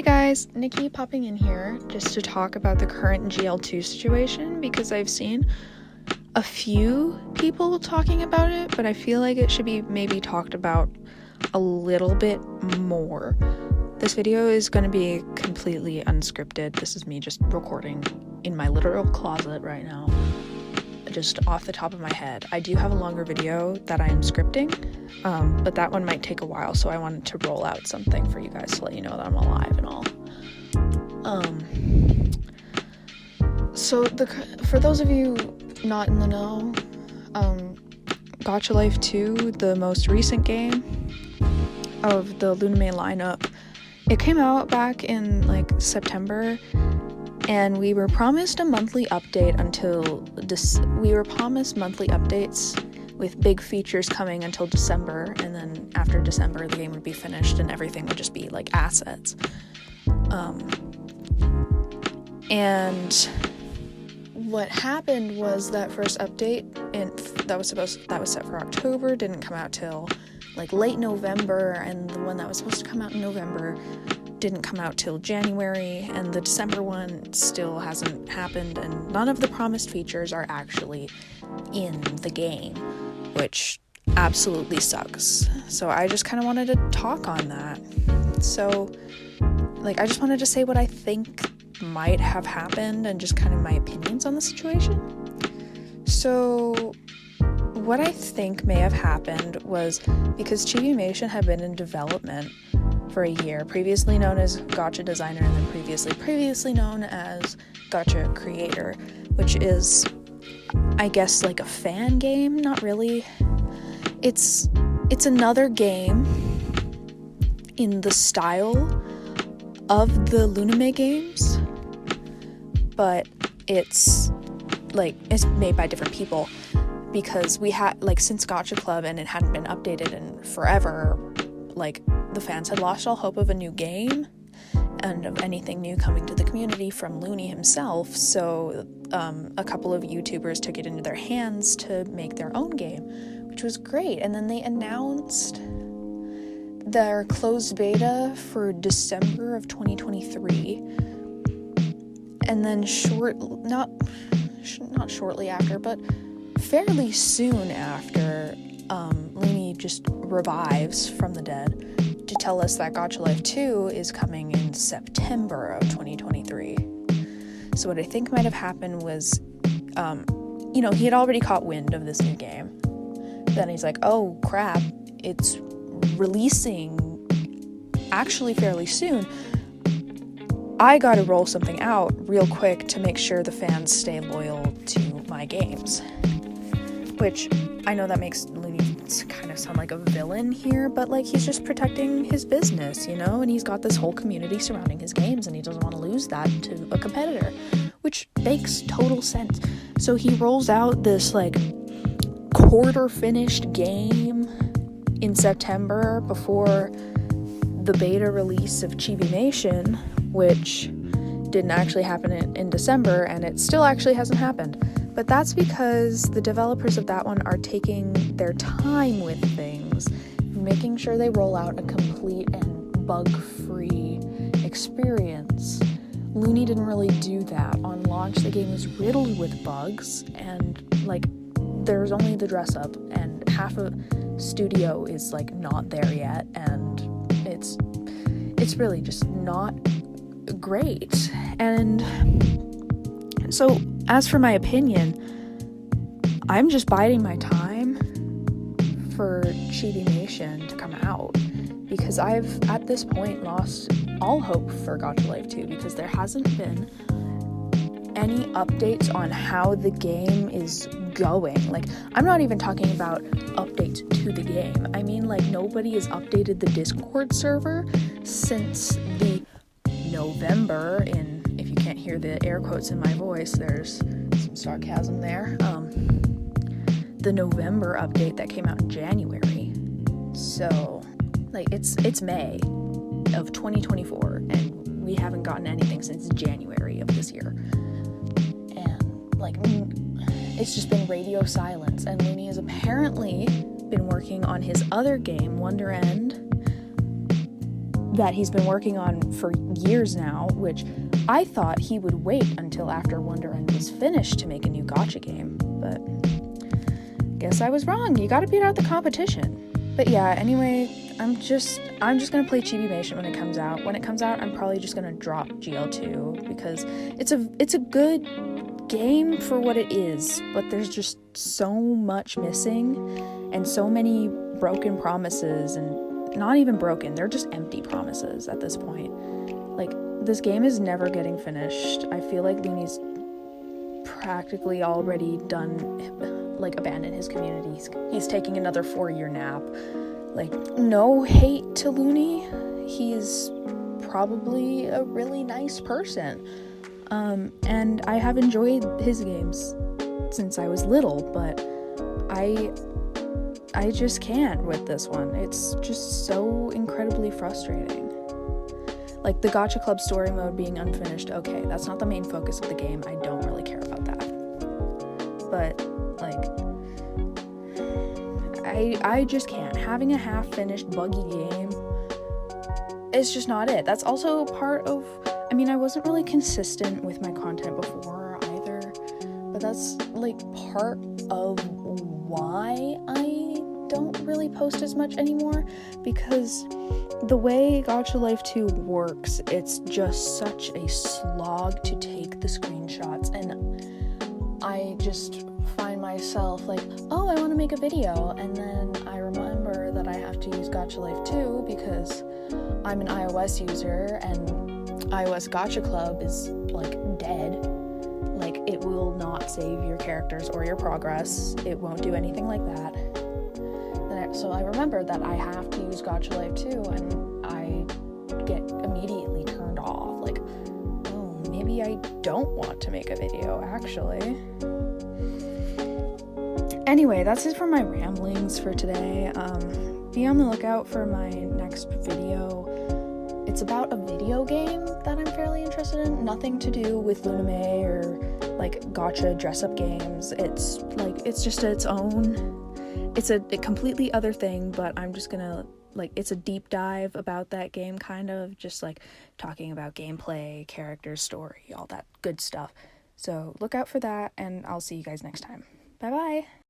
Hey guys, Nikki popping in here just to talk about the current GL2 situation because I've seen a few people talking about it, but I feel like it should be maybe talked about a little bit more. This video is going to be completely unscripted. This is me just recording in my literal closet right now, just off the top of my head. I do have a longer video that I am scripting, but that one might take a while, so I wanted to roll out something for you guys to let you know that I'm alive and all. So for those of you not in the know, Gacha Life 2, the most recent game of the Luni lineup, it came out back in like September, and we were promised a monthly update we were promised monthly updates with big features coming until December, and then after December the game would be finished and everything would just be like assets. And what happened was that first update that was set for October didn't come out till like late November, and the one that was supposed to come out in November didn't come out till January, and the December one still hasn't happened, and none of the promised features are actually in the game, which absolutely sucks. So I just kind of wanted to talk on that. So I just wanted to say what I think might have happened and just kind of my opinions on the situation. So what I think may have happened was because Chibimation had been in development for a year, previously known as Gacha Designer, and then previously known as Gacha Creator, which is, I guess, like a fan game. Not really. It's another game in the style of the Luni games, but it's made by different people, because we had, since Gacha Club and it hadn't been updated in forever, the fans had lost all hope of a new game and of anything new coming to the community from Luni himself, so a couple of YouTubers took it into their hands to make their own game, which was great. And then they announced their closed beta for December of 2023, and then not shortly after, but fairly soon after, Luni just revives from the dead to tell us that Gacha Life 2 is coming in September of 2023. So what I think might have happened was, he had already caught wind of this new game. Then he's like, oh crap, it's releasing actually fairly soon. I gotta roll something out real quick to make sure the fans stay loyal to my games. Which, I know that makes Luni kind of sound like a villain here, but he's just protecting his business, and he's got this whole community surrounding his games, and he doesn't want to lose that to a competitor, which makes total sense. So he rolls out this quarter finished game in September before the beta release of Chibimation, which didn't actually happen in December, and it still actually hasn't happened. But that's because the developers of that one are taking their time with things, making sure they roll out a complete and bug-free experience. Luni didn't really do that. On launch, the game was riddled with bugs, and there's only the dress up, and half of studio is not there yet, and it's really just not great. And so as for my opinion, I'm just biding my time for Chibimation to come out, because I've at this point lost all hope for Gacha Life 2, because there hasn't been any updates on how the game is going. I'm not even talking about updates to the game. I mean, nobody has updated the Discord server since the November, if you can't hear the air quotes in my voice, there's some sarcasm there, the November update that came out in January. So, it's May of 2024, and we haven't gotten anything since January of this year. And, it's just been radio silence, and Luni has apparently been working on his other game, Wonder End, that he's been working on for years now, which I thought he would wait until after Wonder End was finished to make a new gacha game, but guess I was wrong. You gotta beat out the competition. But yeah, anyway, I'm just gonna play Chibi Patient when it comes out. When it comes out, I'm probably just gonna drop GL2 because it's a good game for what it is, but there's just so much missing and so many broken promises, and not even broken, they're just empty promises at this point. Like, this game is never getting finished. I feel like Luni's practically already done, like, abandoned his community. He's taking another 4-year nap. Like, no hate to Luni. He's probably a really nice person. And I have enjoyed his games since I was little, but I just can't with this one. It's just so incredibly frustrating. Like, the Gacha Club story mode being unfinished, okay, that's not the main focus of the game. I don't really care about that. But, like, I just can't. Having a half-finished, buggy game is just not it. That's also part of... I mean, I wasn't really consistent with my content before either, but that's, like, part of why I don't really post as much anymore, because the way Gacha Life 2 works, it's just such a slog to take the screenshots, and I just find myself like, oh, I want to make a video, and then I remember that I have to use Gacha Life 2 because I'm an iOS user, and iOS Gacha Club is, like, dead. Like, it will not save your characters or your progress. It won't do anything like that. So I remember that I have to use Gacha Life 2, and I get immediately turned off. Like, oh, maybe I don't want to make a video, actually. Anyway, that's it for my ramblings for today. Be on the lookout for my next video. It's about a video game that I'm fairly interested in. Nothing to do with Luname or, like, gacha dress-up games. It's, like, it's just its own... It's a completely other thing, but I'm just gonna, like, it's a deep dive about that game, kind of, just, like, talking about gameplay, characters, story, all that good stuff. So look out for that, and I'll see you guys next time. Bye-bye!